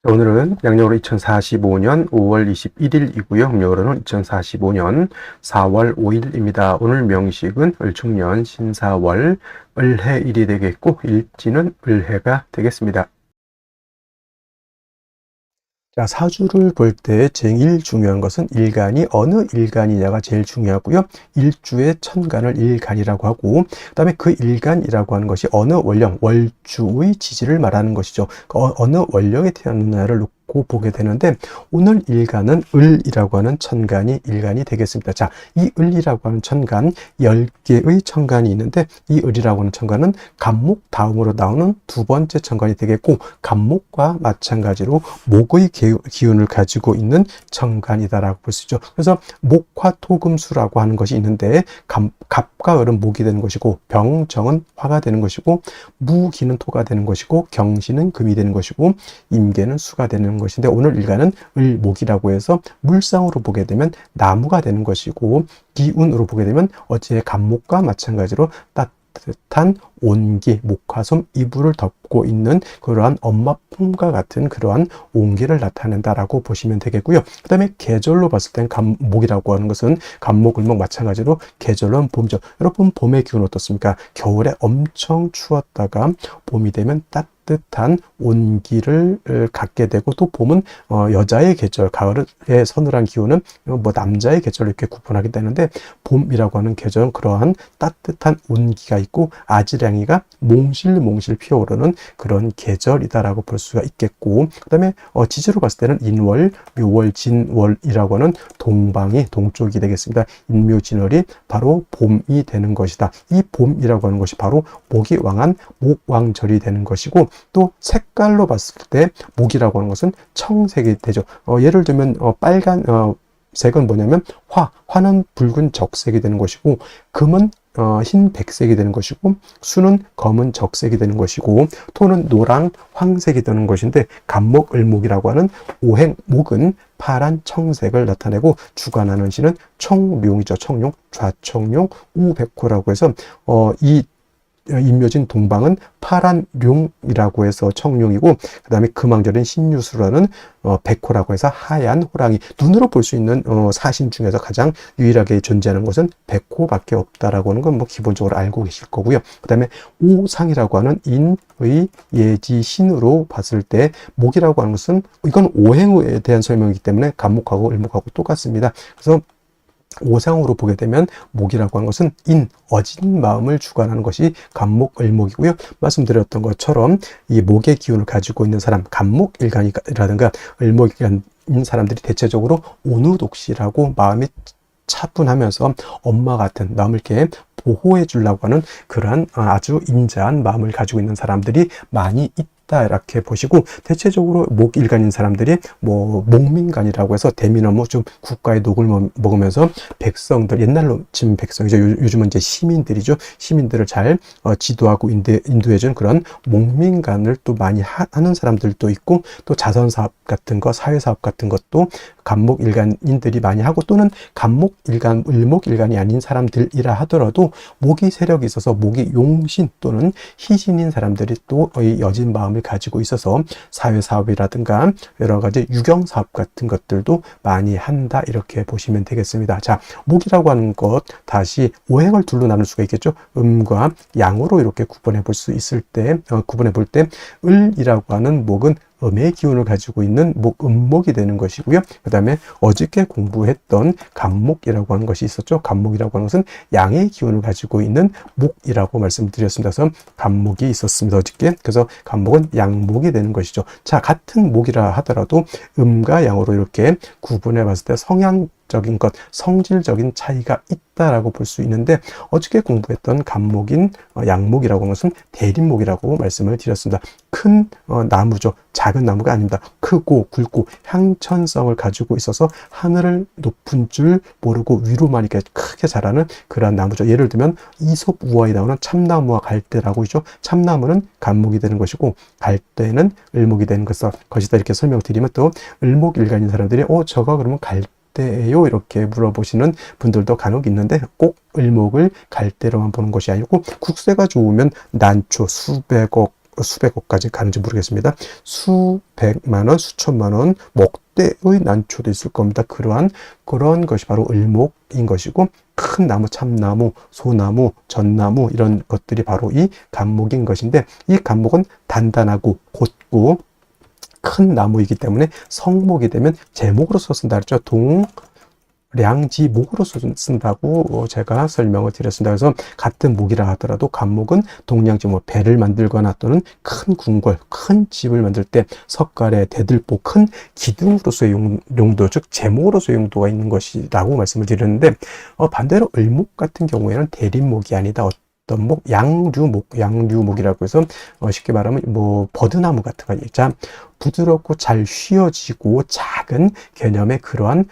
오늘은 양력으로 2045년 5월 21일이고요. 음력으로는 2045년 4월 5일입니다. 오늘 명식은 을축년 신사월 을해일이 되겠고 일지는 을해가 되겠습니다. 자, 사주를 볼 때 제일 중요한 것은 일간이 어느 일간이냐가 제일 중요하고요. 일주의 천간을 일간이라고 하고, 그 다음에 그 일간이라고 하는 것이 어느 월령, 월주의 지지를 말하는 것이죠. 어느 월령에 태어났느냐를 놓고 보게 되는데, 오늘 일간은 을이라고 하는 천간이 일간이 되겠습니다. 자, 이 을이라고 하는 천간, 10개의 천간이 있는데, 이 을이라고 하는 천간은 간목 다음으로 나오는 두 번째 천간이 되겠고, 간목과 마찬가지로 목의 기운을 가지고 있는 천간이다라고 볼 수 있죠. 그래서 목화토금수라고 하는 것이 있는데, 갑과 을은 목이 되는 것이고, 병정은 화가 되는 것이고, 무기는 토가 되는 것이고, 경신은 금이 되는 것이고, 임계는 수가 되는 것인데, 오늘 일간은 을목이라고 해서 물상으로 보게 되면 나무가 되는 것이고, 기운으로 보게 되면 어제 간목과 마찬가지로 따뜻한 온기, 목화솜, 이불을 덮고 있는 그러한 엄마 품과 같은 그러한 온기를 나타낸다라고 보시면 되겠고요. 그 다음에 계절로 봤을 땐 간목이라고 하는 것은 간목, 을목 마찬가지로 계절로는 봄이죠. 여러분 봄의 기운 어떻습니까? 겨울에 엄청 추웠다가 봄이 되면 따뜻한 온기를 갖게 되고, 또 봄은 여자의 계절, 가을의 서늘한 기운은 남자의 계절로 이렇게 구분하게 되는데, 봄이라고 하는 계절은 그러한 따뜻한 온기가 있고 아지랑이가 몽실몽실 피어오르는 그런 계절이다라고 볼 수가 있겠고, 그 다음에 지지로 봤을 때는 인월, 묘월, 진월이라고 하는 동방이 동쪽이 되겠습니다. 인묘진월이 바로 봄이 되는 것이다. 이 봄이라고 하는 것이 바로 목이 왕한 목왕절이 되는 것이고, 또 색깔로 봤을 때 목이라고 하는 것은 청색이 되죠. 예를 들면 빨간 색은 뭐냐면 화는 붉은 적색이 되는 것이고, 금은 흰 백색이 되는 것이고, 수는 검은 적색이 되는 것이고, 토는 노랑 황색이 되는 것인데, 간목 을목이라고 하는 오행목은 파란 청색을 나타내고, 주관하는 신은 청룡이죠. 청룡, 좌청룡, 우백호라고 해서 이 인묘진 동방은 파란 룡이라고 해서 청룡이고, 그 다음에 금왕절인 신유수라는 백호라고 해서 하얀 호랑이. 눈으로 볼 수 있는 사신 중에서 가장 유일하게 존재하는 것은 백호밖에 없다라고 하는 건 기본적으로 알고 계실 거고요. 그 다음에 오상이라고 하는 인의 예지 신으로 봤을 때 목이라고 하는 것은, 이건 오행에 대한 설명이기 때문에 간목하고 을목하고 똑같습니다. 그래서 오상으로 보게 되면 목이라고 하는 것은 어진 마음을 주관하는 것이 간목, 을목이고요. 말씀드렸던 것처럼 이 목의 기운을 가지고 있는 사람, 간목 일간이라든가 을목 일간인 사람들이 대체적으로 온우독시라고 마음이 차분하면서 엄마 같은, 남을 이렇게 보호해 주려고 하는 그러한 아주 인자한 마음을 가지고 있는 사람들이 많이 있다, 이렇게 보시고, 대체적으로 목일간인 사람들이 목민간이라고 해서 대민어무 좀 국가의 녹을 먹으면서 백성들, 옛날로 치면 백성이죠. 요즘은 이제 시민들이죠. 시민들을 잘 지도하고 인도해준 그런 목민간을 또 많이 하는 사람들도 있고, 또 자선사업 같은 거, 사회사업 같은 것도 간목 일간인들이 많이 하고, 또는 간목 일간, 을목 일간이 아닌 사람들이라 하더라도 목이 세력이 있어서 목이 용신 또는 희신인 사람들이 또 여진 마음을 가지고 있어서 사회사업이라든가 여러 가지 유경사업 같은 것들도 많이 한다, 이렇게 보시면 되겠습니다. 자, 목이라고 하는 것 다시 오행을 둘로 나눌 수가 있겠죠. 음과 양으로 이렇게 구분해 볼 수 있을 때, 구분해 볼 때 을이라고 하는 목은 음의 기운을 가지고 있는 음목이 되는 것이고요. 그 다음에 어저께 공부했던 간목이라고 하는 것이 있었죠. 간목이라고 하는 것은 양의 기운을 가지고 있는 목이라고 말씀드렸습니다. 그래서 간목이 있었습니다, 어저께. 그래서 간목은 양목이 되는 것이죠. 자, 같은 목이라 하더라도 음과 양으로 이렇게 구분해 봤을 때 성향적인 것, 성질적인 차이가 있다라고 볼 수 있는데, 어저께 공부했던 간목인 양목이라고 하는 것은 대립목이라고 말씀을 드렸습니다. 큰 나무죠. 작은 나무가 아닙니다. 크고 굵고 향천성을 가지고 있어서 하늘을 높은 줄 모르고 위로만 이렇게 크게 자라는 그러한 나무죠. 예를 들면 이솝 우화에 나오는 참나무와 갈대라고 있죠. 참나무는 간목이 되는 것이고, 갈대는 을목이 되는 것이다, 이렇게 설명드리면, 또 을목 일간인 사람들이 저가 그러면 갈대예요, 이렇게 물어보시는 분들도 간혹 있는데, 꼭 을목을 갈대로만 보는 것이 아니고, 국세가 좋으면 난초 수백억 수백억까지 가는지 모르겠습니다. 수백만 원, 수천만 원, 목대의 난초도 있을 겁니다. 그런 것이 바로 을목인 것이고, 큰 나무, 참나무, 소나무, 전나무 이런 것들이 바로 이 간목인 것인데, 이 간목은 단단하고 곧고 큰 나무이기 때문에 성목이 되면 제목으로서 쓴다 그랬죠. 량지목으로서 쓴다고 제가 설명을 드렸습니다. 그래서 같은 목이라 하더라도 간목은 동량지, 배를 만들거나 또는 큰 궁궐, 큰 집을 만들 때 석가래, 대들보, 큰 기둥으로서의 용도, 즉 제목으로서의 용도가 있는 것이라고 말씀을 드렸는데, 반대로 을목 같은 경우에는 대립목이 아니다. 어떤 목, 양류목이라고 해서 쉽게 말하면 버드나무 같은 거 있죠. 부드럽고 잘 휘어지고 작은 개념의 그러한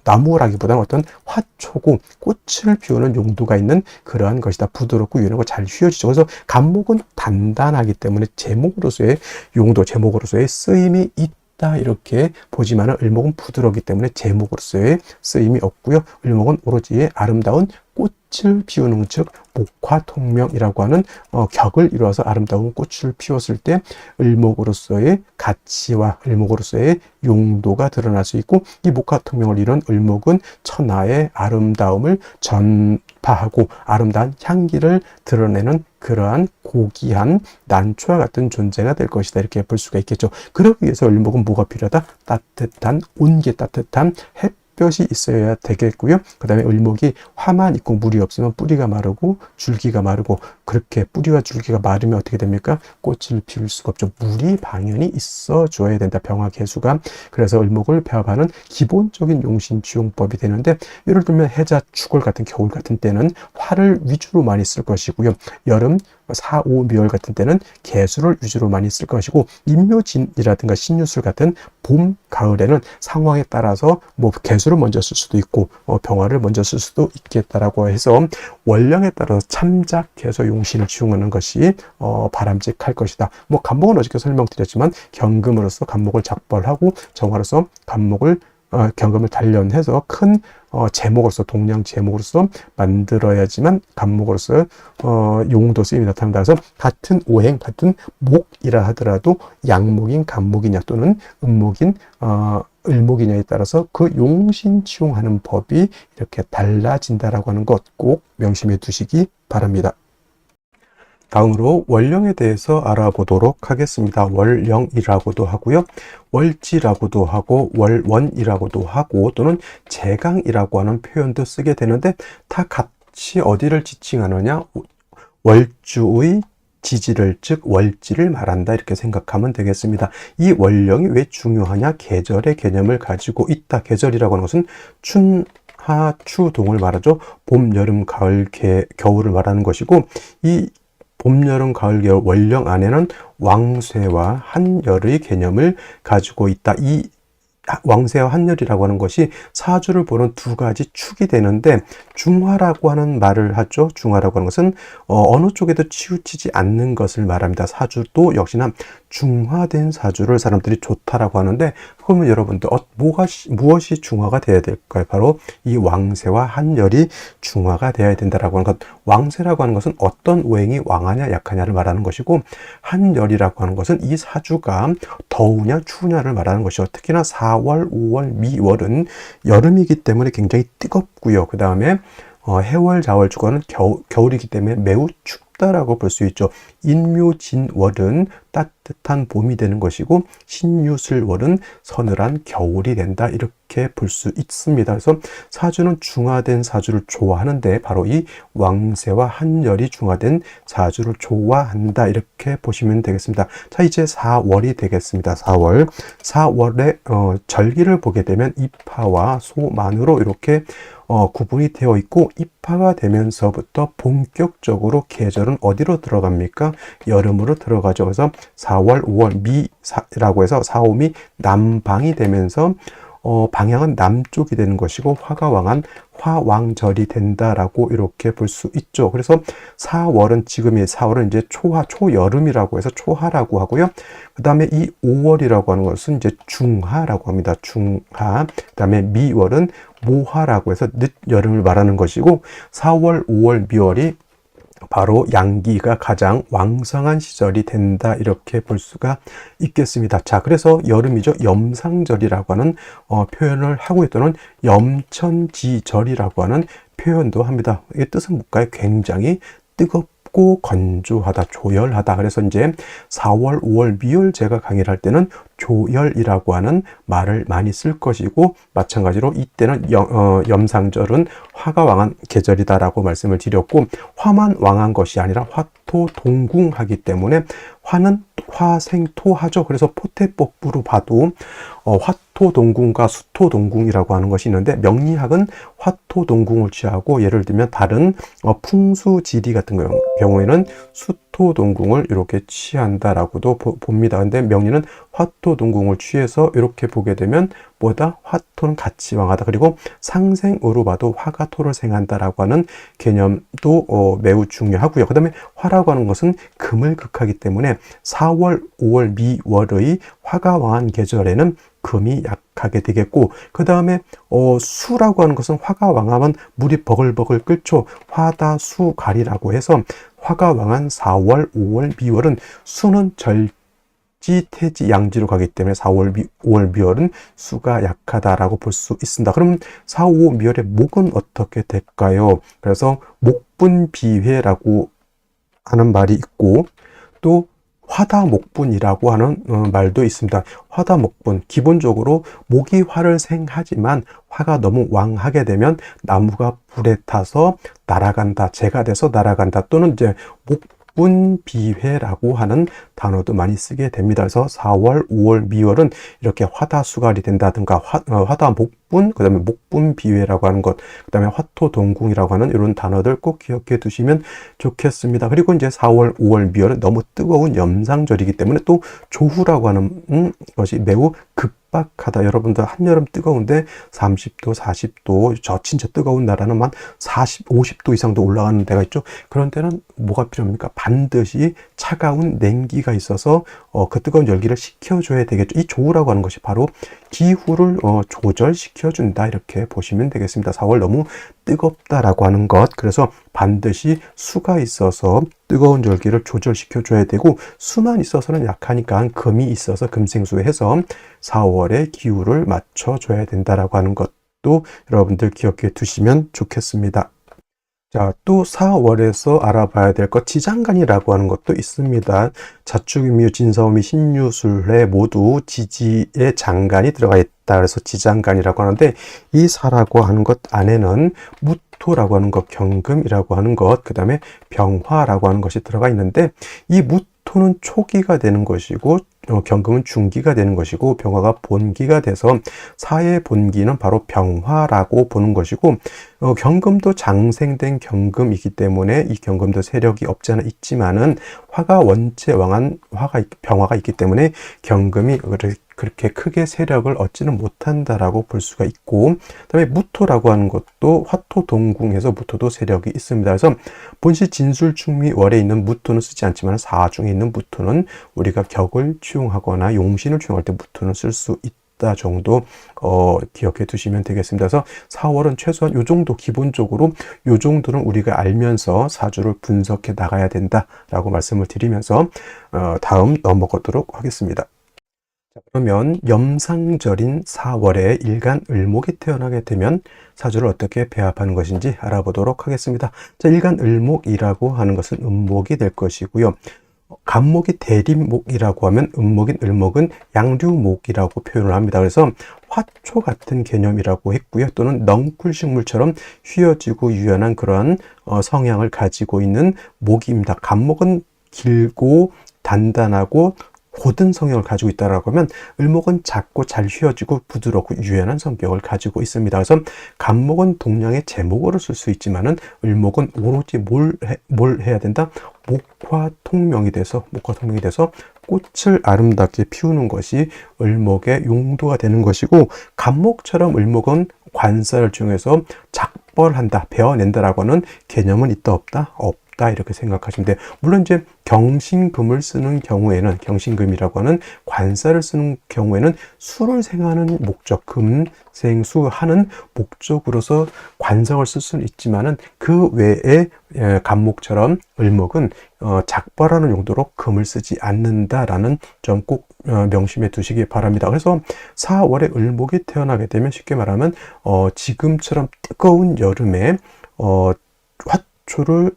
나무라기보다는 어떤 화초고 꽃을 피우는 용도가 있는 그러한 것이다. 부드럽고 유연하고 잘 휘어지죠. 그래서 간목은 단단하기 때문에 제목으로서의 용도, 제목으로서의 쓰임이 있다, 이렇게 보지만 을목은 부드럽기 때문에 제목으로서의 쓰임이 없고요. 을목은 오로지 아름다운 꽃을 피우는, 즉 목화통명이라고 하는 격을 이루어서 아름다운 꽃을 피웠을 때 을목으로서의 가치와 을목으로서의 용도가 드러날 수 있고, 이 목화통명을 이룬 을목은 천하의 아름다움을 전파하고 아름다운 향기를 드러내는 그러한 고귀한 난초와 같은 존재가 될 것이다, 이렇게 볼 수가 있겠죠. 그러기 위해서 을목은 뭐가 필요하다? 따뜻한, 온기 따뜻한 햇볕이 있어야 되겠고요. 그 다음에 을목이 화만 있고 물이 없으면 뿌리가 마르고 줄기가 마르고, 그렇게 뿌리와 줄기가 마르면 어떻게 됩니까? 꽃을 피울 수가 없죠. 물이 당연히 있어 줘야 된다, 병화개수가. 그래서 을목을 배합하는 기본적인 용신지용법이 되는데, 예를 들면 해자, 축월 같은 겨울 같은 때는 화를 위주로 많이 쓸 것이고요. 여름, 사오미월 같은 때는 개수를 위주로 많이 쓸 것이고, 임묘진이라든가 신유술 같은 봄, 가을에는 상황에 따라서 개수를 먼저 쓸 수도 있고 병화를 먼저 쓸 수도 있겠다라고 해서 원령에 따라서 참작해서 용신을 지용하는 것이 바람직할 것이다. 간목은 어저께 설명드렸지만 경금으로서 간목을 작벌하고 정화로서 경금을 단련해서 큰 제목으로서, 동량 제목으로서 만들어야지만 간목으로서 용도 쓰임이 나타난다. 그래서 같은 오행, 같은 목이라 하더라도 양목인 간목이냐 또는 음목인 을목이냐에 따라서 그 용신치용하는 법이 이렇게 달라진다라고 하는 것 꼭 명심해 두시기 바랍니다. 다음으로 월령에 대해서 알아보도록 하겠습니다. 월령이라고도 하고요, 월지라고도 하고, 월원이라고도 하고, 또는 제강이라고 하는 표현도 쓰게 되는데, 다 같이 어디를 지칭하느냐? 월주의 지지를, 즉 월지를 말한다, 이렇게 생각하면 되겠습니다. 이 월령이 왜 중요하냐? 계절의 개념을 가지고 있다. 계절이라고 하는 것은 춘하, 추동을 말하죠. 봄, 여름, 가을, 겨울을 말하는 것이고, 이 봄, 여름, 가을, 겨울 월령 안에는 왕쇠와 한열의 개념을 가지고 있다. 이 왕쇠와 한열이라고 하는 것이 사주를 보는 두 가지 축이 되는데, 중화라고 하는 말을 하죠. 중화라고 하는 것은 어느 쪽에도 치우치지 않는 것을 말합니다. 사주도 역시나 중화된 사주를 사람들이 좋다라고 하는데, 그러면 여러분들 무엇이 중화가 되어야 될까요? 바로 이 왕쇠와 한열이 중화가 되어야 된다라고 하는 것. 왕쇠라고 하는 것은 어떤 오행이 왕하냐 약하냐를 말하는 것이고, 한열이라고 하는 것은 이 사주가 더우냐 추우냐를 말하는 것이죠. 특히나 4월, 5월, 미월은 여름이기 때문에 굉장히 뜨겁고요. 그 다음에 해월, 자월, 주간은 겨울이기 때문에 매우 춥다라고 볼 수 있죠. 인묘진월은 따뜻한 봄이 되는 것이고, 신유술월은 서늘한 겨울이 된다, 이렇게 볼 수 있습니다. 그래서 사주는 중화된 사주를 좋아하는데, 바로 이 왕쇠와 한열이 중화된 사주를 좋아한다, 이렇게 보시면 되겠습니다. 자, 이제 4월이 되겠습니다. 4월의 절기를 보게 되면 입하와 소만으로 이렇게 구분이 되어 있고, 입하가 되면서부터 본격적으로 계절은 어디로 들어갑니까? 여름으로 들어가죠. 그래서 4월, 5월 미라고 해서 4, 5미 남방이 되면서 방향은 남쪽이 되는 것이고, 화가 왕한 화왕절이 된다라고 이렇게 볼 수 있죠. 그래서 4월은 지금의 4월은 이제 초여름이라고 해서 초하라고 하고요. 그 다음에 이 5월이라고 하는 것은 이제 중하라고 합니다. 중하. 그 다음에 미월은 모하라고 해서 늦여름을 말하는 것이고, 4월, 5월, 미월이 바로 양기가 가장 왕성한 시절이 된다 이렇게 볼 수가 있겠습니다. 자, 그래서 여름이죠. 염상절이라고 하는 표현을 하고 있더는 염천지절이라고 하는 표현도 합니다. 이 뜻은 뭘까요? 굉장히 뜨겁고 건조하다, 조열하다. 그래서 이제 4월, 5월, 미월 제가 강의를 할 때는 조열이라고 하는 말을 많이 쓸 것이고, 마찬가지로 이때는 염상절은 화가 왕한 계절이다라고 말씀을 드렸고, 화만 왕한 것이 아니라 화토동궁하기 때문에 화는 화생토하죠. 그래서 포태법부로 봐도 화토동궁과 수토동궁이라고 하는 것이 있는데, 명리학은 화토동궁을 취하고, 예를 들면 다른 풍수지리 같은 경우에는 수토동궁을 이렇게 취한다라고도 봅니다. 근데 명리는 화토동궁을 취해서 이렇게 보게 되면 뭐다? 화토는 같이 왕하다. 그리고 상생으로 봐도 화가 토를 생한다라고 하는 개념도 매우 중요하고요. 그 다음에 화라고 하는 것은 금을 극하기 때문에 4월, 5월, 미월의 화가 왕한 계절에는 금이 약하게 되겠고, 그 다음에 수라고 하는 것은 화가 왕하면 물이 버글버글 끓죠. 화다수갈이라고 해서 화가 왕한 4월, 5월, 미월은 수는 태지, 양지로 가기 때문에 4월, 5월, 미월은 수가 약하다라고 볼 수 있습니다. 그럼 4, 5, 미월의 목은 어떻게 될까요? 그래서 목분비회라고 하는 말이 있고, 또 화다목분이라고 하는 말도 있습니다. 화다목분, 기본적으로 목이 화를 생하지만 화가 너무 왕하게 되면 나무가 불에 타서 날아간다, 재가 돼서 날아간다, 또는 이제 목분비회라고 하는 단어도 많이 쓰게 됩니다. 그래서 4월, 5월, 미월은 이렇게 화다수갈이 된다든가 화다목분, 그 다음에 목분비회라고 하는 것, 그 다음에 화토동궁이라고 하는 이런 단어들 꼭 기억해 두시면 좋겠습니다. 그리고 이제 4월, 5월, 미월은 너무 뜨거운 염상절이기 때문에 또 조후라고 하는 것이 매우 급박하다. 여러분들 한여름 뜨거운데 30도, 40도, 저 진짜 뜨거운 나라는 한 40, 50도 이상도 올라가는 데가 있죠. 그런 때는 뭐가 필요합니까? 반드시 차가운 냉기가 있어서 그 뜨거운 열기를 식혀줘야 되겠죠. 이 조우라고 하는 것이 바로 기후를 조절시켜준다 이렇게 보시면 되겠습니다. 4월 너무 뜨겁다라고 하는 것, 그래서 반드시 수가 있어서 뜨거운 열기를 조절시켜줘야 되고, 수만 있어서는 약하니까 금이 있어서 금생수해서 4월에 기후를 맞춰줘야 된다라고 하는 것도 여러분들 기억해 두시면 좋겠습니다. 자, 또 4월에서 알아봐야 될 것, 지장간이라고 하는 것도 있습니다. 자축인묘, 진사오미, 신유술에 모두 지지의 장간이 들어가 있다. 그래서 지장간이라고 하는데, 이 사라고 하는 것 안에는 무토라고 하는 것, 경금이라고 하는 것, 그 다음에 병화라고 하는 것이 들어가 있는데, 이 무토는 초기가 되는 것이고, 경금은 중기가 되는 것이고, 병화가 본기가 돼서 사의 본기는 바로 병화라고 보는 것이고, 경금도 장생된 경금이기 때문에 이 경금도 세력이 없지 않아 있지만은 화가 원체 왕한 병화가 있기 때문에 경금이 그렇게 크게 세력을 얻지는 못한다라고 볼 수가 있고, 그다음에 무토라고 하는 것도 화토동궁에서 무토도 세력이 있습니다. 그래서 본시 진술충미월에 있는 무토는 쓰지 않지만 사중에 있는 무토는 우리가 격을 취용하거나 용신을 취용할 때 무토는 쓸 수 있다 정도 기억해 두시면 되겠습니다. 그래서 4월은 최소한 요 정도, 기본적으로 요 정도는 우리가 알면서 사주를 분석해 나가야 된다라고 말씀을 드리면서 다음 넘어가도록 하겠습니다. 그러면 염상절인 4월에 일간 을목이 태어나게 되면 사주를 어떻게 배합하는 것인지 알아보도록 하겠습니다. 자, 일간 을목이라고 하는 것은 음목이 될 것이고요. 간목이 대립목이라고 하면 음목인 을목은 양류목이라고 표현을 합니다. 그래서 화초 같은 개념이라고 했고요. 또는 넝쿨식물처럼 휘어지고 유연한 그러한 성향을 가지고 있는 목입니다. 간목은 길고 단단하고 고든 성격을 가지고 있다라고 하면 을목은 작고 잘 휘어지고 부드럽고 유연한 성격을 가지고 있습니다. 그래서 간목은 동량의 제목으로 쓸 수 있지만은 을목은 오로지 뭘 해야 된다? 목화통명이 돼서 꽃을 아름답게 피우는 것이 을목의 용도가 되는 것이고, 간목처럼 을목은 관사를 중에서 작벌한다, 베어낸다라고 하는 개념은 있다 없다? 없다 이렇게 생각하시면 돼요. 물론 이제 경신금을 쓰는 경우에는, 경신금이라고 하는 관사를 쓰는 경우에는 수를 생하는 목적, 금생수 하는 목적으로서 관성을 쓸 수는 있지만은 그 외에 간목처럼 을목은 작벌하는 용도로 금을 쓰지 않는다라는 점 꼭 명심해 두시기 바랍니다. 그래서 4월에 을목이 태어나게 되면 쉽게 말하면 지금처럼 뜨거운 여름에 화초를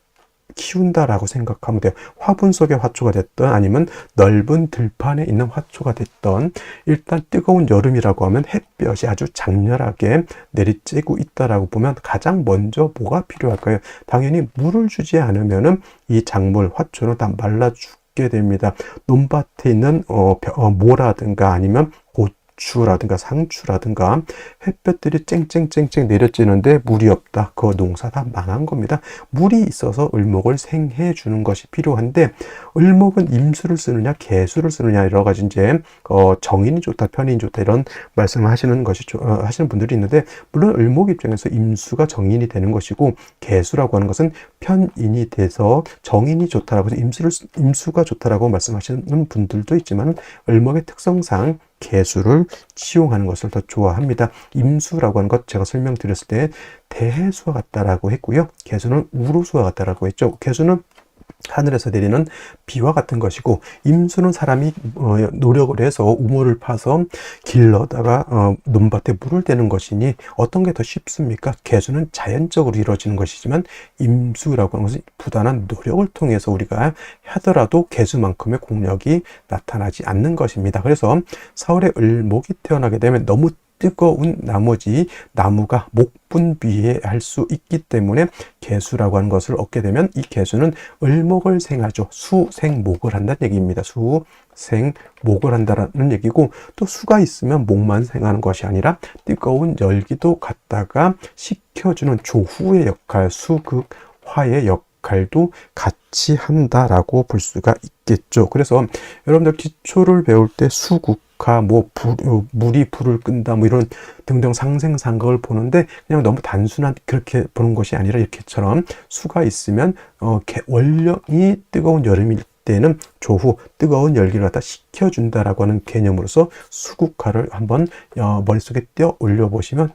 키운다라고 생각하면 돼요. 화분 속의 화초가 됐던 아니면 넓은 들판에 있는 화초가 됐던, 일단 뜨거운 여름이라고 하면 햇볕이 아주 장렬하게 내리쬐고 있다라고 보면 가장 먼저 뭐가 필요할까요? 당연히 물을 주지 않으면은 이 작물, 화초는 다 말라 죽게 됩니다. 논밭에 있는 모라든가 아니면 고추라든가 상추라든가 햇볕들이 쨍쨍쨍쨍 내려지는데 물이 없다. 그 농사 다 망한 겁니다. 물이 있어서 을목을 생해 주는 것이 필요한데, 을목은 임수를 쓰느냐 개수를 쓰느냐 여러 가지 이제 정인이 좋다, 편인이 좋다 이런 말씀을 하시는 것이 하시는 분들이 있는데, 물론 을목 입장에서 임수가 정인이 되는 것이고 개수라고 하는 것은 편인이 돼서 정인이 좋다라고 해서 임수가 좋다라고 말씀하시는 분들도 있지만, 을목의 특성상 개수를 치용하는 것을 더 좋아합니다. 임수라고 하는 것 제가 설명드렸을 때 대해수와 같다라고 했고요. 개수는 우루수와 같다라고 했죠. 개수는 하늘에서 내리는 비와 같은 것이고, 임수는 사람이 노력을 해서 우물을 파서 길러다가 논밭에 물을 대는 것이니 어떤 게 더 쉽습니까? 개수는 자연적으로 이루어지는 것이지만, 임수라고 하는 것은 부단한 노력을 통해서 우리가 하더라도 개수만큼의 공력이 나타나지 않는 것입니다. 그래서 4월에 을목이 태어나게 되면 너무 뜨거운 나머지 나무가 목분비해할 수 있기 때문에 개수라고 하는 것을 얻게 되면, 이 개수는 을목을 생하죠. 수생목을 한다는 얘기입니다. 수생목을 한다는 얘기고, 또 수가 있으면 목만 생하는 것이 아니라 뜨거운 열기도 갖다가 식혀주는 조후의 역할, 수극화의 역할도 같이 한다라고 볼 수가 있겠죠. 그래서 여러분들 기초를 배울 때 수국 물이 불을 끈다 뭐 이런 등등 상생상각을 보는데, 그냥 너무 단순한 그렇게 보는 것이 아니라 이렇게처럼 수가 있으면 원령이 뜨거운 여름일 때는 조후 뜨거운 열기를 갖다 식혀준다라고 하는 개념으로서 수국화를 한번 머릿속에 띄어 올려보시면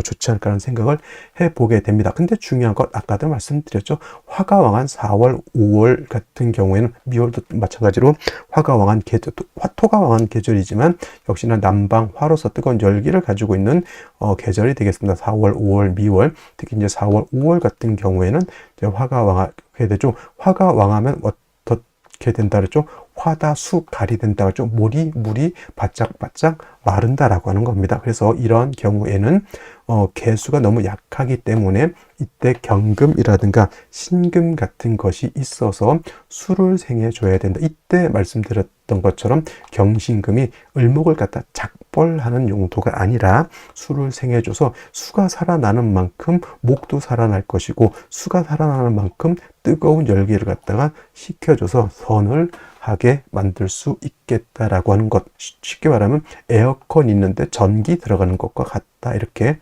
좋지 않을까 하는 생각을 해보게 됩니다. 근데 중요한 것 아까도 말씀드렸죠. 화가 왕한 4월, 5월 같은 경우에는, 미월도 마찬가지로 화가 왕한 계절, 화토가 왕한 계절이지만 역시나 남방 화로서 뜨거운 열기를 가지고 있는 계절이 되겠습니다. 4월, 5월, 미월, 특히 이제 4월, 5월 같은 경우에는 이제 화가 왕하게 되죠. 화가 왕하면 어떻게 된다 그랬죠? 화다수갈이 된다 그랬죠? 물이 바짝바짝 마른다라고 하는 겁니다. 그래서 이런 경우에는 개수가 너무 약하기 때문에 이때 경금이라든가 신금 같은 것이 있어서 수를 생해 줘야 된다. 이때 말씀드렸던 것처럼 경신금이 을목을 갖다 작벌하는 용도가 아니라 수를 생해 줘서 수가 살아나는 만큼 목도 살아날 것이고, 수가 살아나는 만큼 뜨거운 열기를 갖다가 식혀줘서 선을 하게 만들 수 있겠다라고 하는 것. 쉽게 말하면 에어컨 있는데 전기 들어가는 것과 같다, 이렇게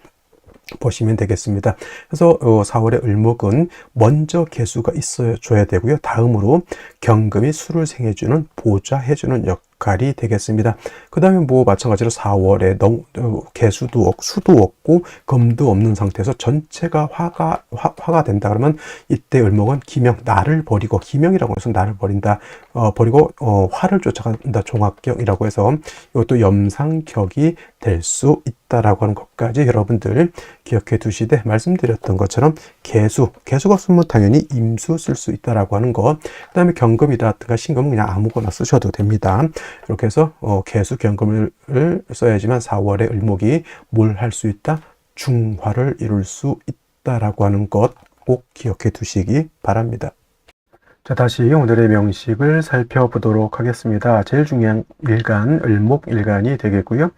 보시면 되겠습니다. 그래서 4월의 을목은 먼저 개수가 있어줘야 되고요. 다음으로 경금이 수를 생해주는, 보좌해주는 역할이 되겠습니다. 그 다음에 뭐 마찬가지로 4월에 개수도 수도 없고 금도 없는 상태에서 전체가 화가 된다 그러면, 이때 을목은 기명, 나를 버리고, 기명이라고 해서 나를 버린다, 버리고 화를 쫓아간다, 종합격이라고 해서 이것도 염상격이 될 수 있다라고 하는 것까지 여러분들 기억해 두시되, 말씀드렸던 것처럼 개수가 없으면 당연히 임수 쓸 수 있다라고 하는 것, 그 다음에 경금이라든가 신금은 그냥 아무거나 쓰셔도 됩니다. 이렇게 해서 개수, 경금을 써야지만 4월에 을목이 뭘 할 수 있다? 중화를 이룰 수 있다라고 하는 것 꼭 기억해 두시기 바랍니다. 자, 다시 오늘의 명식을 살펴보도록 하겠습니다. 제일 중요한 일간, 을목일간이 되겠고요.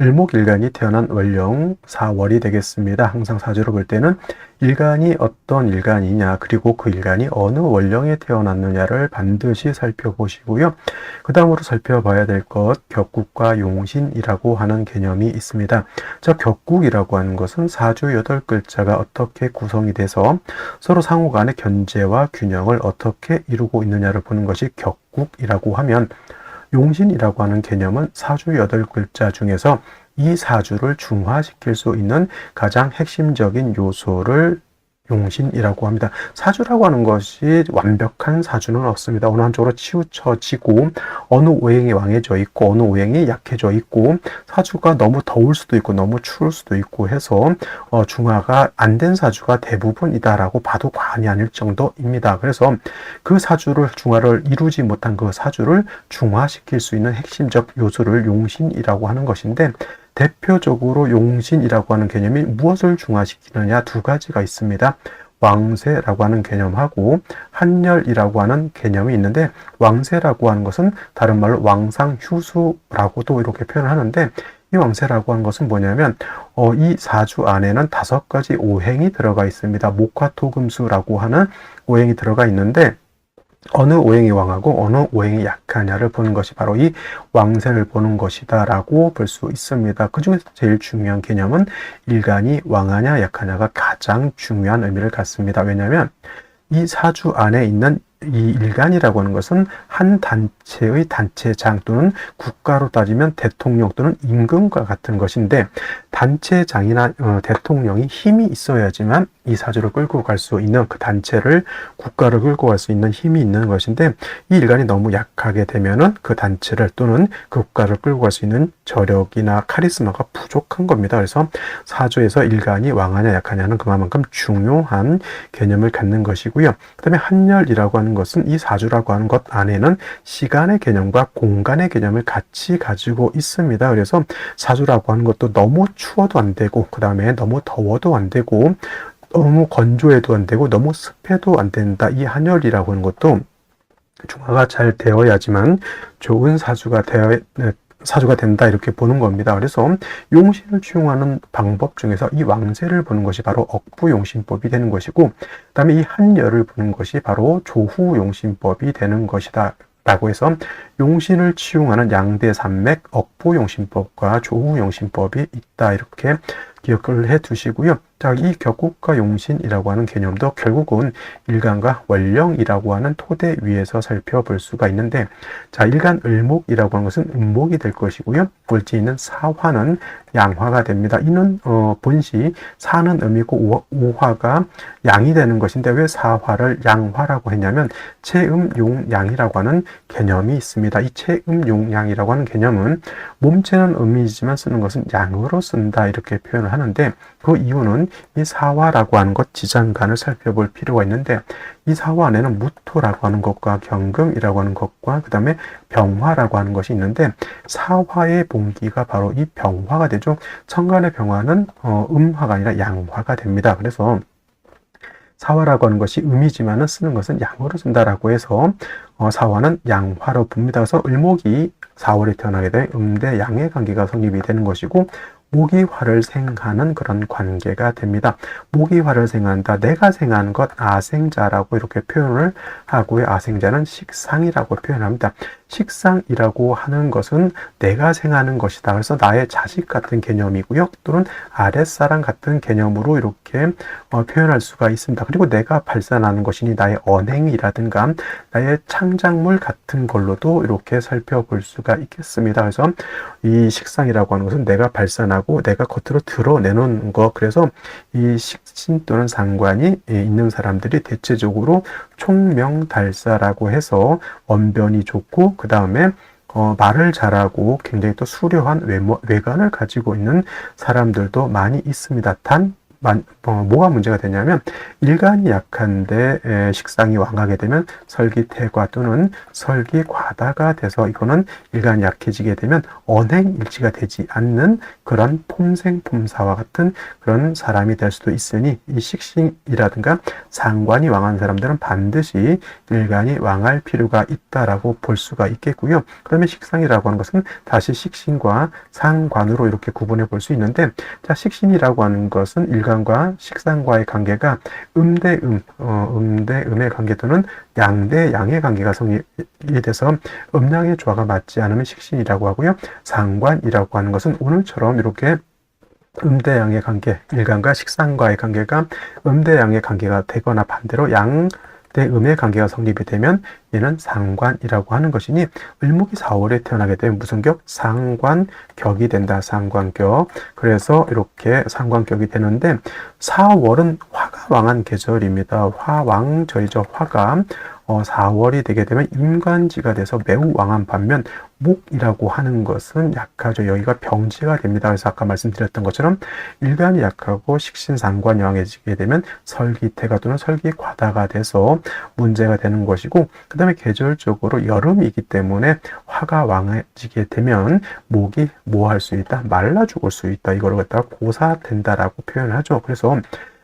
을목일간이 태어난 월령 4월이 되겠습니다. 항상 사주로 볼 때는 일간이 어떤 일간이냐, 그리고 그 일간이 어느 원령에 태어났느냐를 반드시 살펴보시고요. 그 다음으로 살펴봐야 될 것, 격국과 용신이라고 하는 개념이 있습니다. 자, 격국이라고 하는 것은 사주 8글자가 어떻게 구성이 돼서 서로 상호 간의 견제와 균형을 어떻게 이루고 있느냐를 보는 것이 격국이라고 하면, 용신이라고 하는 개념은 사주 8글자 중에서 이 사주를 중화시킬 수 있는 가장 핵심적인 요소를 용신이라고 합니다. 사주라고 하는 것이 완벽한 사주는 없습니다. 어느 한쪽으로 치우쳐지고 어느 오행이 왕해져 있고 어느 오행이 약해져 있고 사주가 너무 더울 수도 있고 너무 추울 수도 있고 해서 중화가 안 된 사주가 대부분이다라고 봐도 과언이 아닐 정도입니다. 그래서 그 사주를 중화를 이루지 못한 그 사주를 중화시킬 수 있는 핵심적 요소를 용신이라고 하는 것인데, 대표적으로 용신이라고 하는 개념이 무엇을 중화시키느냐 두 가지가 있습니다. 왕세라고 하는 개념하고 한열이라고 하는 개념이 있는데, 왕세라고 하는 것은 다른 말로 왕상휴수라고도 이렇게 표현을 하는데, 이 왕세라고 하는 것은 뭐냐면 이 사주 안에는 5가지 오행이 들어가 있습니다. 목화토금수라고 하는 오행이 들어가 있는데, 어느 오행이 왕하고 어느 오행이 약하냐를 보는 것이 바로 이 왕세를 보는 것이다 라고 볼 수 있습니다. 그 중에서 제일 중요한 개념은 일간이 왕하냐 약하냐가 가장 중요한 의미를 갖습니다. 왜냐하면 이 사주 안에 있는 이 일간이라고 하는 것은 한 단체의 단체장 또는 국가로 따지면 대통령 또는 임금과 같은 것인데, 단체장이나 대통령이 힘이 있어야지만 이 사주를 끌고 갈 수 있는, 그 단체를 국가를 끌고 갈 수 있는 힘이 있는 것인데, 이 일간이 너무 약하게 되면은 그 단체를 또는 그 국가를 끌고 갈 수 있는 저력이나 카리스마가 부족한 겁니다. 그래서 사주에서 일간이 왕하냐 약하냐는 그만큼 중요한 개념을 갖는 것이고요. 그 다음에 한열이라고 하는 것은 이 사주라고 하는 것 안에는 시간의 개념과 공간의 개념을 같이 가지고 있습니다. 그래서 사주라고 하는 것도 너무 추워도 안 되고, 그 다음에 너무 더워도 안 되고, 너무 건조해도 안 되고, 너무 습해도 안 된다. 이 한열이라고 하는 것도 중화가 잘 되어야지만 좋은 사주가 된다 이렇게 보는 겁니다. 그래서 용신을 취용하는 방법 중에서 이 왕세를 보는 것이 바로 억부용신법이 되는 것이고, 그 다음에 이 한열을 보는 것이 바로 조후용신법이 되는 것이다 라고 해서 용신을 취용하는 양대산맥 억부용신법과 조후용신법이 있다 이렇게 기억을 해 두시고요. 자, 이 격국과 용신이라고 하는 개념도 결국은 일간과 원령이라고 하는 토대 위에서 살펴볼 수가 있는데, 자, 일간 을목이라고 하는 것은 음목이 될 것이고요. 꼴찌 있는 사화는 양화가 됩니다. 이는 본시 사는 음이고 오화가 양이 되는 것인데, 왜 사화를 양화라고 했냐면 체음용양이라고 하는 개념이 있습니다. 이 체음용양이라고 하는 개념은 몸체는 음이지만 쓰는 것은 양으로 쓴다 이렇게 표현을 하는데, 그 이유는 이 사화라고 하는 것 지장간을 살펴볼 필요가 있는데, 이 사화 안에는 무토라고 하는 것과 경금이라고 하는 것과 그 다음에 병화라고 하는 것이 있는데, 사화의 본기가 바로 이 병화가 되죠. 천간의 병화는 음화가 아니라 양화가 됩니다. 그래서 사화라고 하는 것이 음이지만은 쓰는 것은 양으로 쓴다라고 해서 사화는 양화로 봅니다. 그래서 을목이 4월에 태어나게 되면 음대 양의 관계가 성립이 되는 것이고, 목이 화를 생하는 그런 관계가 됩니다. 목이 화를 생한다. 내가 생하는 것 아생자라고 이렇게 표현을 하고요. 아생자는 식상이라고 표현합니다. 식상이라고 하는 것은 내가 생하는 것이다. 그래서 나의 자식 같은 개념이고요. 또는 아랫사람 같은 개념으로 이렇게 표현할 수가 있습니다. 그리고 내가 발산하는 것이니 나의 언행이라든가 나의 창작물 같은 걸로도 이렇게 살펴볼 수가 있겠습니다. 그래서 이 식상이라고 하는 것은 내가 발산하고 내가 겉으로 드러내는 것. 그래서 이 식신 또는 상관이 있는 사람들이 대체적으로 총명달사라고 해서 언변이 좋고, 그 다음에 말을 잘하고 굉장히 또 수려한 외관을 가지고 있는 사람들도 많이 있습니다. 단 뭐가 문제가 되냐면, 일간이 약한데 식상이 왕하게 되면 설기태과 또는 설기과다가 돼서, 이거는 일간이 약해지게 되면 언행일치가 되지 않는 그런 폼생폼사와 같은 그런 사람이 될 수도 있으니, 이 식신이라든가 상관이 왕한 사람들은 반드시 일간이 왕할 필요가 있다라고 볼 수가 있겠고요. 그 다음에 식상이라고 하는 것은 다시 식신과 상관으로 이렇게 구분해 볼 수 있는데, 자, 식신이라고 하는 것은 일간 일간과 식상과의 관계가 음대 음의 관계 또는 양대 양의 관계가 성립이 돼서 음양의 조화가 맞지 않으면 식신이라고 하고요. 상관이라고 하는 것은 오늘처럼 이렇게 음대양의 관계, 일간과 식상과의 관계가 음대양의 관계가 되거나 반대로 양대음의 관계가 성립이 되면 얘는 상관이라고 하는 것이니 을목이 4월에 태어나게 되면 무슨 격? 상관격이 된다. 상관격. 그래서 이렇게 상관격이 되는데 4월은 화가 왕한 계절입니다. 화왕절이죠. 화가 4월이 되게 되면 임관지가 돼서 매우 왕한 반면 목이라고 하는 것은 약하죠. 여기가 병지가 됩니다. 그래서 아까 말씀드렸던 것처럼 일간이 약하고 식신상관이 왕해지게 되면 설기태가 또는 설기과다가 돼서 문제가 되는 것이고 그 다음에 계절적으로 여름이기 때문에 화가 왕해지게 되면 목이 뭐 할 수 있다? 말라 죽을 수 있다. 이걸 갖다가 고사된다라고 표현을 하죠. 그래서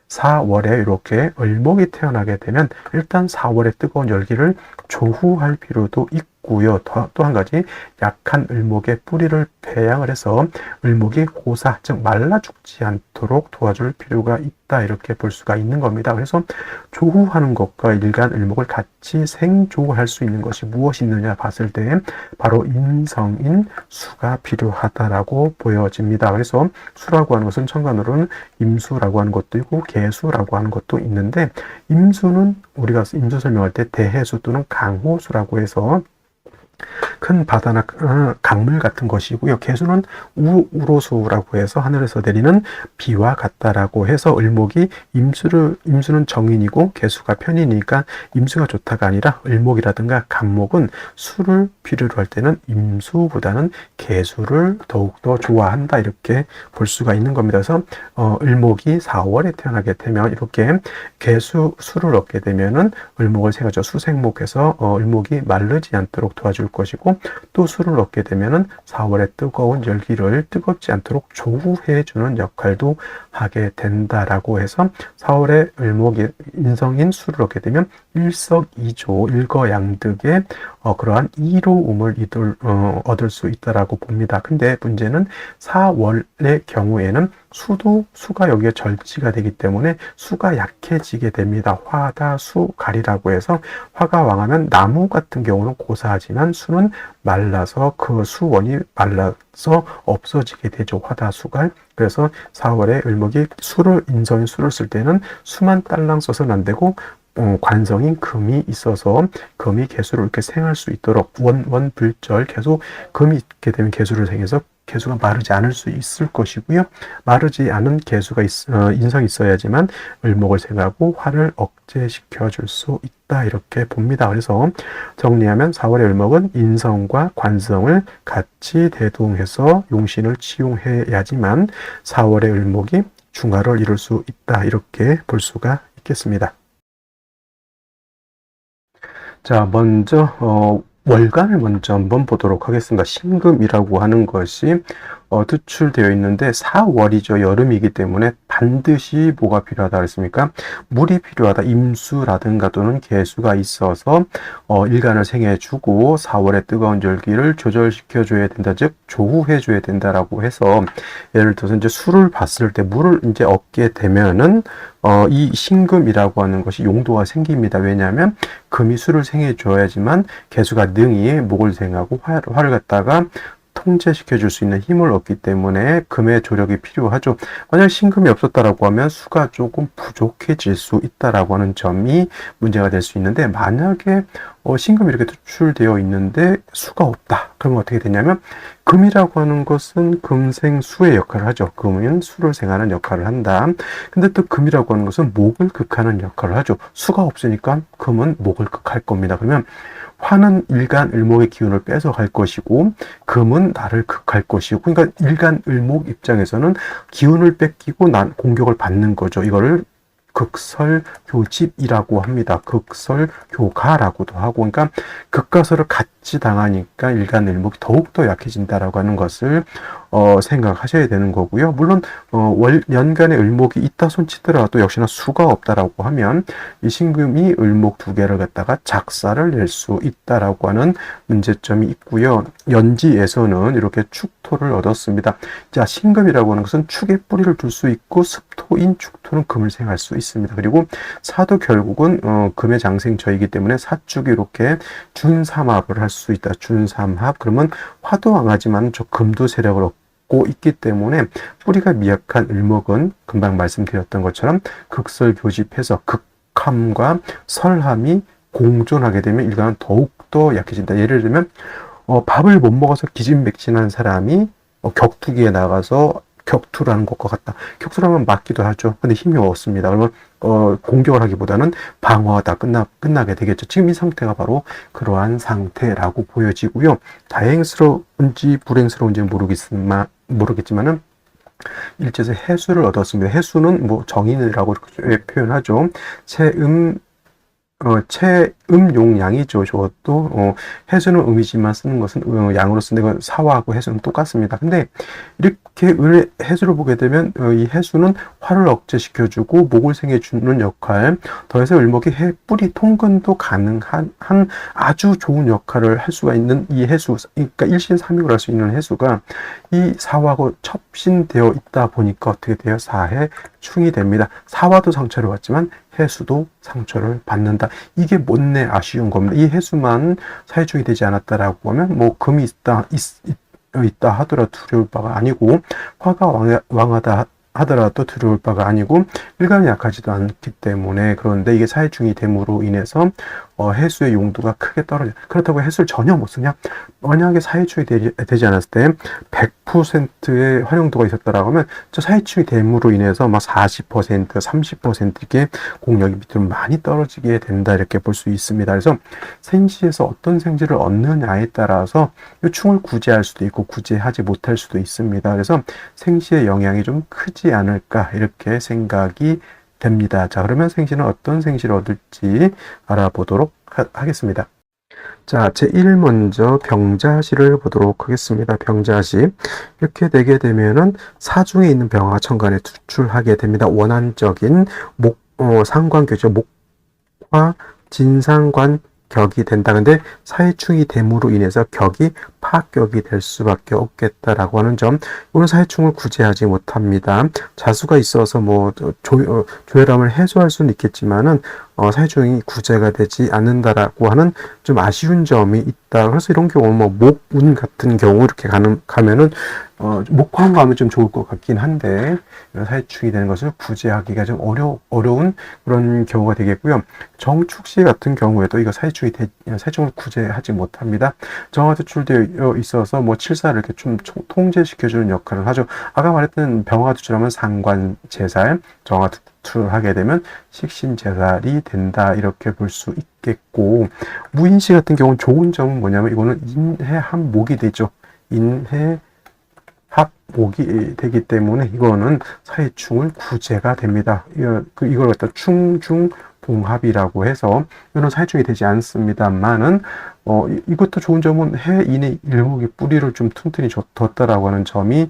4월에 이렇게 을목이 태어나게 되면 일단 4월의 뜨거운 열기를 조후할 필요도 있고요. 또 한 가지 약한 을목의 뿌리를 배양을 해서 을목이 고사, 즉 말라 죽지 않도록 도와줄 필요가 있다. 이렇게 볼 수가 있는 겁니다. 그래서 조후하는 것과 일간 을목을 같이 생조할 수 있는 것이 무엇이 있느냐 봤을 때 바로 인성인 수가 필요하다라고 보여집니다. 그래서 수라고 하는 것은 천간으로는 임수라고 하는 것도 있고 계수라고 하는 것도 있는데 임수는 우리가 임수 설명할 때 대해수 또는 강호수라고 해서 큰 바다나 강물 같은 것이고요. 계수는 우로수라고 해서 하늘에서 내리는 비와 같다라고 해서 을목이 임수는 정인이고 계수가 편인이니까 임수가 좋다가 아니라 을목이라든가 간목은 수를 필요로 할 때는 임수보다는 계수를 더욱더 좋아한다. 이렇게 볼 수가 있는 겁니다. 그래서 을목이 4월에 태어나게 되면 이렇게 수를 얻게 되면은 을목을 생하죠. 수생목해서 을목이 마르지 않도록 도와줄 것이고 또 수를 얻게 되면은 4월의 뜨거운 열기를 뜨겁지 않도록 조후해주는 역할도 하게 된다라고 해서 4월에 을목이 인성인 수를 얻게 되면 일석이조 일거양득의 그러한 이로움을 얻을 수 있다라고 봅니다. 근데 문제는 4월의 경우에는 수가 여기에 절지가 되기 때문에 수가 약해지게 됩니다. 화가 수갈이라고 해서 화가 왕하면 나무 같은 경우는 고사하지만 수는 말라서 그 수원이 말라서 없어지게 되죠. 화다 수갈. 그래서 4월에 을목이 인성인 수를 쓸 때는 수만 딸랑 써서는 안 되고 관성인 금이 있어서 금이 개수를 이렇게 생할 수 있도록 원불절 계속 금이 있게 되면 개수를 생해서 개수가 마르지 않을 수 있을 것이고요. 마르지 않은 개수가 인성이 있어야지만 을목을 생하고 화를 억제시켜 줄 수 있다. 이렇게 봅니다. 그래서 정리하면 4월의 을목은 인성과 관성을 같이 대동해서 용신을 치용해야지만 4월의 을목이 중화를 이룰 수 있다. 이렇게 볼 수가 있겠습니다. 자, 먼저 월간을 먼저 한번 보도록 하겠습니다. 신금이라고 하는 것이 투출되어 있는데 4월이죠. 여름이기 때문에 반드시 뭐가 필요하다 그랬습니까? 물이 필요하다. 임수라든가 또는 계수가 있어서 일간을 생해주고 4월의 뜨거운 열기를 조절시켜줘야 된다. 즉 조후해줘야 된다라고 해서 예를 들어서 이제 술을 봤을 때 물을 이제 얻게 되면은 이 신금이라고 하는 것이 용도가 생깁니다. 왜냐하면 금이 수를 생해줘야지만 계수가 능히 목을 생하고 화를 갖다가 통제시켜 줄 수 있는 힘을 얻기 때문에 금의 조력이 필요하죠. 만약 신금이 없었다라고 하면 수가 조금 부족해질 수 있다라고 하는 점이 문제가 될 수 있는데 만약에 신금이 이렇게 투출되어 있는데 수가 없다. 그러면 어떻게 되냐면 금이라고 하는 것은 금생수의 역할을 하죠. 금은 수를 생하는 역할을 한다. 근데 또 금이라고 하는 것은 목을 극하는 역할을 하죠. 수가 없으니까 금은 목을 극할 겁니다. 그러면 화는 일간 을목의 기운을 뺏어갈 것이고 금은 나를 극할 것이고 그러니까 일간 을목 입장에서는 기운을 뺏기고 공격을 받는 거죠. 이거를 극설교집이라고 합니다. 극설교가라고도 하고 그러니까 극과설을 같이 당하니까 일간 을목이 더욱더 약해진다라고 하는 것을 생각하셔야 되는 거고요. 물론 연간에 을목이 있다 손치더라도 역시나 수가 없다라고 하면 이 신금이 을목 두 개를 갖다가 작사를 낼 수 있다라고 하는 문제점이 있고요. 연지에서는 이렇게 축토를 얻었습니다. 자, 신금이라고 하는 것은 축에 뿌리를 둘 수 있고 습토인 축토는 금을 생할 수 있습니다. 그리고 사도 결국은 금의 장생처이기 때문에 사축이 이렇게 준삼합을 할 수 있다. 준삼합. 그러면 화도 왕하지만 저 금도 세력을 얻고 있기 때문에 뿌리가 미약한 을목은 금방 말씀드렸던 것처럼 극설교집해서 극함과 설함이 공존하게 되면 일간은 더욱더 약해진다. 예를 들면 밥을 못 먹어서 기진맥진한 사람이 격투기에 나가서 격투라는 것과 같다. 격투라면 맞기도 하죠. 근데 힘이 없습니다. 그러면 공격을 하기보다는 방어하다 끝나게 되겠죠. 지금 이 상태가 바로 그러한 상태라고 보여지고요. 다행스러운지 불행스러운지 모르겠지만은 일제에서 해수를 얻었습니다. 해수는 뭐 정인이라고 표현하죠. 체음용양이죠. 저것도 해수는 음이지만 쓰는 것은 양으로 쓰는 건 사화하고 해수는 똑같습니다. 근데 이렇게 해수를 보게 되면 이 해수는 화를 억제시켜주고 목을 생해주는 역할, 더해서 을목이 뿌리 통근도 가능한 아주 좋은 역할을 할 수가 있는 이 해수, 그러니까 일신삼육을 할 수 있는 해수가 이 사화하고 첩신되어 있다 보니까 어떻게 돼요? 사해 충이 됩니다. 사화도 상처를 받지만 해수도 상처를 받는다. 이게 못내 아쉬운 겁니다. 이 해수만 사해충이 되지 않았다라고 하면 뭐 금이 있다 하더라도 두려울 바가 아니고 화가 왕하다 하더라도 두려울 바가 아니고 일간이 약하지도 않기 때문에. 그런데 이게 사해충이 됨으로 인해서 해수의 용도가 크게 떨어져. 그렇다고 해수를 전혀 못 쓰냐? 만약에 사해충이 되지 않았을 때 100%의 활용도가 있었다라고 하면 저 사해충이 됨으로 인해서 막 40%, 30% 이렇게 공력이 밑으로 많이 떨어지게 된다, 이렇게 볼 수 있습니다. 그래서 생시에서 어떤 생지를 얻느냐에 따라서 이 충을 구제할 수도 있고 구제하지 못할 수도 있습니다. 그래서 생시의 영향이 좀 크지 않을까, 이렇게 생각이 됩니다. 자, 그러면 생시는 어떤 생시를 얻을지 알아보도록 하겠습니다. 자, 제1 먼저 병자시를 보도록 하겠습니다. 병자시. 이렇게 되게 되면은 사중에 있는 병화가 천간에 투출하게 됩니다. 원한적인 상관교죠. 목화 진상관 격이 된다. 근데 사해충이 됨으로 인해서 격이 파격이 될 수밖에 없겠다라고 하는 점, 이거는 사해충을 구제하지 못합니다. 자수가 있어서 뭐 조혈암을 해소할 수는 있겠지만은 사해충이 구제가 되지 않는다라고 하는 좀 아쉬운 점이 있다. 그래서 이런 경우는 뭐 목운 같은 경우 이렇게 가면은 목화운 가면 좀 좋을 것 같긴 한데 사해충이 되는 것을 구제하기가 좀 어려운 그런 경우가 되겠고요. 정축시 같은 경우에도 이거 사해충을 구제하지 못합니다. 정화 투출되어 있어서 뭐 칠사를 이렇게 좀 통제시켜주는 역할을 하죠. 아까 말했던 병화가 투출하면 상관제살, 정화 투출하게 되면 식신제살이 된다, 이렇게 볼 수 있겠고, 무인시 같은 경우는 좋은 점은 뭐냐면 이거는 인해합목이 되죠. 인해합목이 되기 때문에 이거는 사해충을 구제가 됩니다. 이걸 갖다 충중봉합이라고 해서 이런 사해충이 되지 않습니다만은 이것도 좋은 점은 해인의 일목이 뿌리를 좀 튼튼히 뒀다라고 하는 점이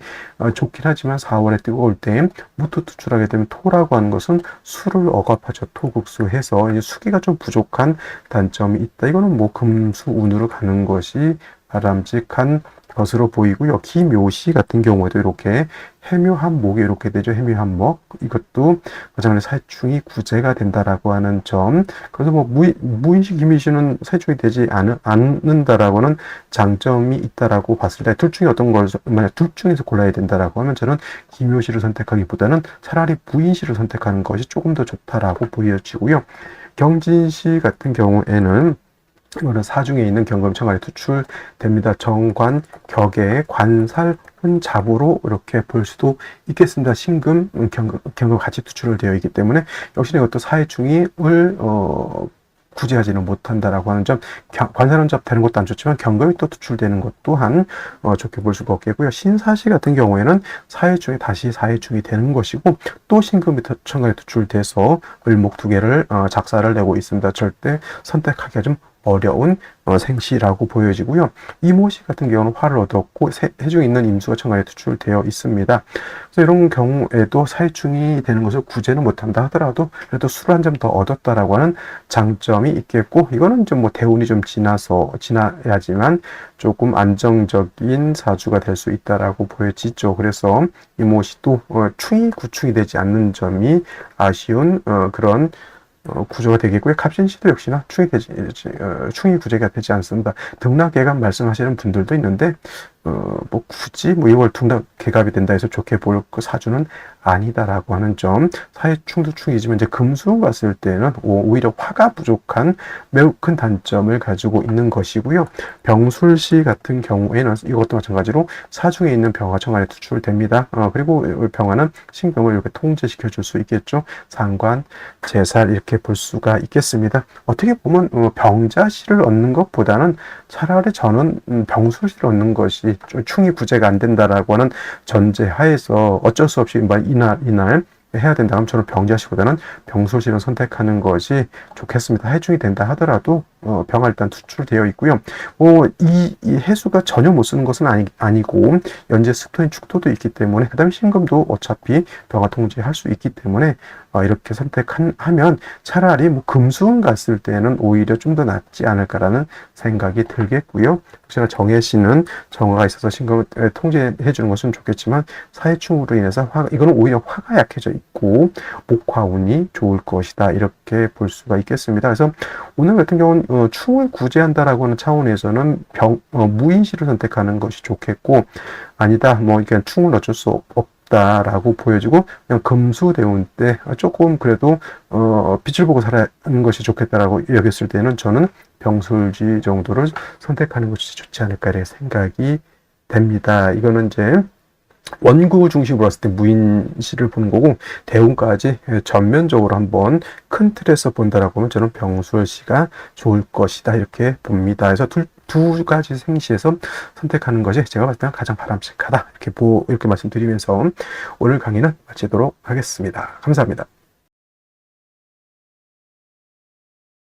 좋긴 하지만 4월에 뜨거울 때 무토 투출하게 되면 토라고 하는 것은 수를 억압하죠. 토국수해서 이제 수기가 좀 부족한 단점이 있다. 이거는 뭐 금수운으로 가는 것이 바람직한 것으로 보이고요. 기묘시 같은 경우에도 이렇게 해묘한목이 이렇게 되죠. 해묘한목. 이것도 가장 사해충이 구제가 된다라고 하는 점. 그래서 뭐 무인시, 기묘시는 사해충이 되지 않는다라고는 장점이 있다라고 봤을 때, 둘 중에 어떤 걸 만약 둘 중에서 골라야 된다라고 하면 저는 기묘시를 선택하기보다는 차라리 무인시를 선택하는 것이 조금 더 좋다라고 보여지고요. 경진시 같은 경우에는 이거는 사중에 있는 경금 천간에 투출됩니다. 정관, 격의 관살, 혼잡으로 이렇게 볼 수도 있겠습니다. 신금, 경금 같이 투출을 되어 있기 때문에 역시나 이것도 사해충을 구제하지는 못한다라고 하는 점, 관살혼잡 되는 것도 안 좋지만 경금이 또 투출되는 것 또한 좋게 볼 수가 없겠고요. 신사시 같은 경우에는 사해충이 다시 사해충이 되는 것이고, 또 신금이 천간에 투출돼서 을목 두 개를 작사를 내고 있습니다. 절대 선택하기가 좀 어려운 생시라고 보여지고요. 이모시 같은 경우는 화를 얻었고 해중에 있는 임수가 천간에 투출되어 있습니다. 그래서 이런 경우에도 사회충이 되는 것을 구제는 못한다 하더라도 그래도 술 한 점 더 얻었다라고 하는 장점이 있겠고, 이거는 좀 뭐 대운이 좀 지나야지만 조금 안정적인 사주가 될 수 있다라고 보여지죠. 그래서 이모시도 충이 구충이 되지 않는 점이 아쉬운 그런 구조가 되겠고요. 갑신시도 역시나 충이 구제가 되지 않습니다. 등락개갑 말씀하시는 분들도 있는데, 뭐 굳이 뭐 이걸 등락개갑이 된다 해서 좋게 볼 그 사주는 아니다라고 하는 점. 사회충도 충이지만 이제 금수로 갔을 때는 오히려 화가 부족한 매우 큰 단점을 가지고 있는 것이고요. 병술시 같은 경우에는 이것도 마찬가지로 사중에 있는 병화 천간에 투출됩니다. 그리고 병화는 신경을 이렇게 통제시켜 줄 수 있겠죠. 상관, 제살 이렇게 볼 수가 있겠습니다. 어떻게 보면 병자시를 얻는 것보다는 차라리 저는 병술시를 얻는 것이 좀 충이 구제가 안 된다라고 하는 전제하에서 어쩔 수 없이 이날 해야 된다면 저는 병자시보다는 병술시를 선택하는 것이 좋겠습니다. 해중이 된다 하더라도 병화 일단 투출되어 있고요. 이 해수가 전혀 못 쓰는 것은 아니고 연재 습토인 축토도 있기 때문에, 그 다음에 신금도 어차피 병화 통제할 수 있기 때문에 이렇게 선택하면 차라리 뭐 금수운 갔을 때는 오히려 좀 더 낫지 않을까라는 생각이 들겠고요. 혹시나 정해씨는 정화가 있어서 신금을 통제해 주는 것은 좋겠지만 사해충으로 인해서 이거는 오히려 화가 약해져 있고 목화운이 좋을 것이다, 이렇게 볼 수가 있겠습니다. 그래서 오늘 같은 경우는 충을 구제한다라고 하는 차원에서는 무인시를 선택하는 것이 좋겠고, 아니다 뭐 그냥 충은 어쩔 수 없다라고 보여지고 그냥 금수대운 때 조금 그래도 빛을 보고 살아가는 것이 좋겠다라고 여겼을 때는 저는 병술지 정도를 선택하는 것이 좋지 않을까 이렇게 생각이 됩니다. 이거는 이제 원구 중심으로 봤을 때 무인시를 보는 거고, 대운까지 전면적으로 한번 큰 틀에서 본다라고 하면 저는 병술시가 좋을 것이다 이렇게 봅니다. 그래서 두 가지 생시에서 선택하는 것이 제가 봤을 때 가장 바람직하다 이렇게 말씀드리면서 오늘 강의는 마치도록 하겠습니다. 감사합니다.